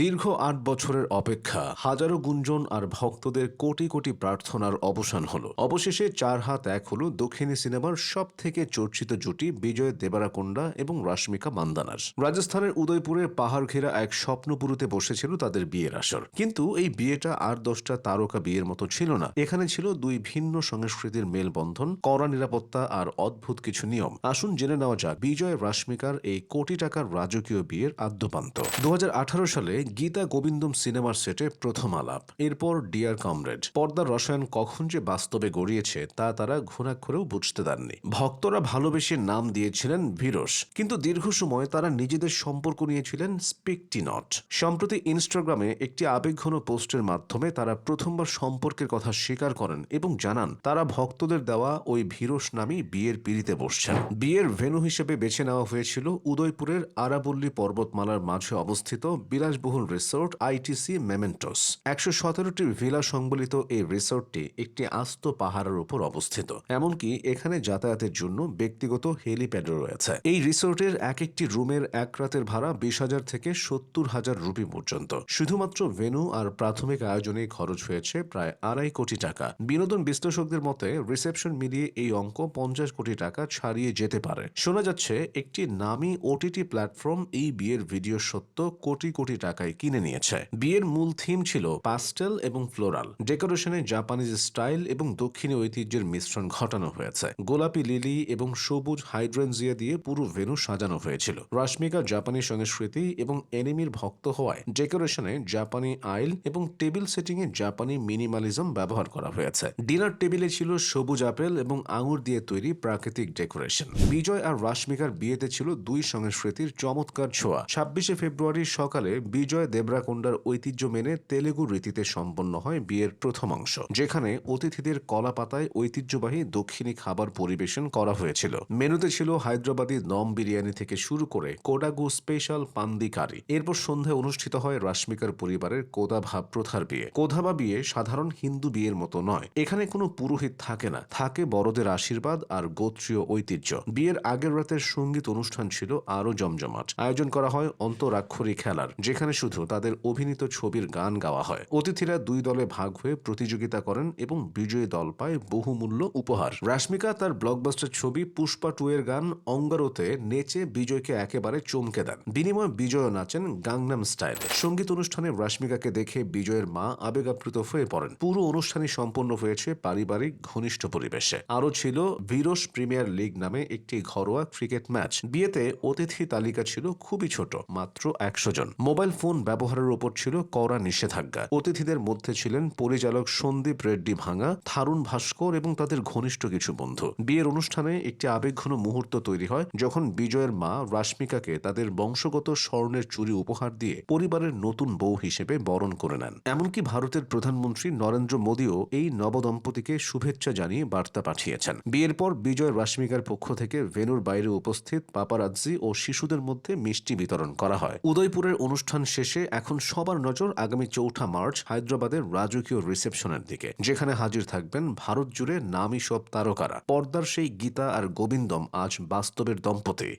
দীর্ঘ ৮ বছরের অপেক্ষা, হাজারো গুঞ্জন আর ভক্তদের কোটি কোটি প্রার্থনার অবসান হলো। অবশেষে চার হাত এক হলো দক্ষিণী সিনেমার সব থেকে চর্চিত জুটি বিজয় দেবারাকোন্ডা এবং রাশমিকা মান্দানার। রাজস্থানের উদয়পুরের পাহাড় ঘেরা এক স্বপ্নপুরীতে বসেছিল তাদের বিয়ের আসর। কিন্তু এই বিয়েটা আর 10টা তারকা বিয়ের মতো ছিল না। এখানে ছিল দুই ভিন্ন সংস্কৃতির মেলবন্ধন, কড়া নিরাপত্তা আর অদ্ভুত কিছু নিয়ম। আসুন জেনে নেওয়া যাক বিজয় রাশমিকার এই কোটি টাকার রাজকীয় বিয়ের আদ্যপান্ত। 2018 সালে গীতা গোবিন্দম সিনেমার সেটে প্রথম আলাপ, এরপর ডিয়ার কমরেড। পর্দার রসায়ন কখন যে বাস্তবে গড়িয়েছে তা তারা ঘুণাক্ষরেও বুঝতে দেননি। ভক্তরা ভালোবেসে নাম দিয়েছিলেন ভিরস, কিন্তু দীর্ঘ সময় তারা নিজেদের সম্পর্ক নিয়েছিলেন স্পিকটি নট। সম্প্রতি ইনস্টাগ্রামে একটি আবেগঘন পোস্টের মাধ্যমে তারা প্রথমবার সম্পর্কের কথা স্বীকার করেন এবং জানান তারা ভক্তদের দেওয়া ওই ভিরস নামই বিয়ের পিঁড়িতে বসছেন। বিয়ের ভেন্যু হিসেবে বেছে নেওয়া হয়েছিল উদয়পুরের আরাবল্লী পর্বতমালার মাঝে অবস্থিত বিলাসবহুল রিসোর্ট আইটিসি মেমেন্টোস। 117টি ভিলা সংবলিত এই রিসোর্টটি একটি আস্ত পাহাড়ের উপর অবস্থিত। এমনকি এখানে যাতায়াতের জন্য ব্যক্তিগত হেলিপ্যাডও রয়েছে। এই রিসোর্টের এক একটি রুমের এক রাতের ভাড়া 20,000 থেকে 70,000 রুপি পর্যন্ত। শুধুমাত্র ভেন্যু আর প্রাথমিক আয়োজনে খরচ হয়েছে প্রায় 2.5 কোটি টাকা। বিনোদন বিশ্লেষকদের মতে রিসেপশন মিলিয়ে এই অঙ্ক 50 কোটি টাকা ছাড়িয়ে যেতে পারে। শোনা যাচ্ছে একটি নামী ওটিটি প্ল্যাটফর্ম এই বিয়ের ভিডিও সত্য কোটি কোটি টাকায় কিনে নিয়েছে। বিয়ের মূল থিম ছিল পাস্টেল এবং ফ্লোরাল। ডেকোরেশনে জাপানিজ স্টাইল এবং দক্ষিণী ঐতিহ্যের মিশ্রণ ঘটানো হয়েছে। গোলাপি লিলি এবং সবুজ হাইড্রেনজিয়া দিয়ে পুরো ভেন্যু সাজানো হয়েছিল। রাশমিকা জাপানি সংস্কৃতি এবং এনিমির ভক্ত হওয়ায় ডেকোরেশনে জাপানি আইল এবং টেবিল সেটিংয়ে জাপানি মিনিমালিজম ব্যবহার করা হয়েছে। ডিনার টেবিলে ছিল সবুজ আপেল এবং আঙুর দিয়ে তৈরি প্রাকৃতিক ডেকোরেশন। বিজয় আর রাশমিকার বিয়েতে ছিল দুই সংস্কৃতির চমৎকার ছোঁয়া। 26 ফেব্রুয়ারি সকালে বিজয় দেবরাকোন্ডার ঐতিহ্য মেনে তেলেগু রীতিতে সম্পন্ন হয় বিয়ের প্রথম অংশ, যেখানে অতিথিদের কলা পাতায় ঐতিহ্যবাহী দক্ষিণী খাবার পরিবেশন করা হয়েছিল। মেনুতে ছিল হায়দ্রাবাদি দম বিরিয়ানি থেকে শুরু করে কোডাগু স্পেশাল পান্দি কারি। এরপর সন্ধ্যায় অনুষ্ঠিত হয় রাশমিকার পরিবারের কোদাভা প্রথার বিয়ে। কোধাবা বিয়ে সাধারণ হিন্দু বিয়ের মতো নয়। এখানে কোনো পুরোহিত থাকে না, থাকে বড়দের আশীর্বাদ আর গোত্রীয় ঐতিহ্য। বিয়ের আগের রাতের সঙ্গীত অনুষ্ঠান ছিল আরও জমজমাট। আয়োজন করা হয় অন্তরাক্ষরী খেলার, যেখানে শুধু তাদের অভিনীত ছবির গান গাওয়া হয়। অতিথিরা দুই দলে ভাগ হয়ে প্রতিযোগিতা করেন এবং বিজয়ী দল পায় বহুমূল্য উপহার। রাশমিকা তার ব্লকবাস্টার ছবি পুষ্পা 2 এর গান অঙ্গারোতে নেচে বিজয়কে একেবারে চমকে দেন। বিনিময়ে বিজয়ও নাচেন গাংনাম স্টাইলে। সঙ্গীত অনুষ্ঠানে রাশমিকাকে দেখে বিজয়ের মা আবেগাপ্লুত হয়ে পড়েন। পুরো অনুষ্ঠানই সম্পন্ন হয়েছে পারিবারিক ঘনিষ্ঠ পরিবেশে। আরও ছিল ভিরস প্রিমিয়ার লিগ নামে একটি ঘরোয়া ক্রিকেট ম্যাচ। বিয়েতে অতিথি তালিকা ছিল খুবই ছোট, মাত্র 100 জন। মোবাইল ফোন ব্যবহারের উপর ছিল কড়া নিষেধাজ্ঞা। অতিথিদের মধ্যে ছিলেন পরিচালক সন্দীপ রেড্ডি ভাঙা, থারুণ ভাস্কর এবং তাদের ঘনিষ্ঠ কিছু বন্ধু। বিয়ের অনুষ্ঠানে একটি আবেগঘন মুহূর্ত তৈরি হয় যখন বিজয়ের মা রাশমিকাকে তাদের বংশগত স্বর্ণের চুড়ি উপহার দিয়ে পরিবারের নতুন বউ হিসেবে বরণ করে নেন। এমনকি ভারতের প্রধানমন্ত্রী নরেন্দ্র মোদীও এই নবদম্পতিকে শুভেচ্ছা জানিয়ে বার্তা পাঠিয়েছেন। বিয়ের পর বিজয় রাশমিকার পক্ষ থেকে ভেন্যুর বাইরে উপস্থিত পাপারাজ্জি ও শিশুদের মধ্যে মিষ্টি বিতরণ করা হয়। উদয়পুরের অনুষ্ঠান শেষে এখন সবার নজর আগামী 4 মার্চ হায়দ্রাবাদের রাজকীয় রিসেপশনের দিকে, যেখানে হাজির থাকবেন ভারত জুড়ে নামী সব তারকারা। পর্দার সেই গীতা আর গোবিন্দম আজ বাস্তবের দম্পতি।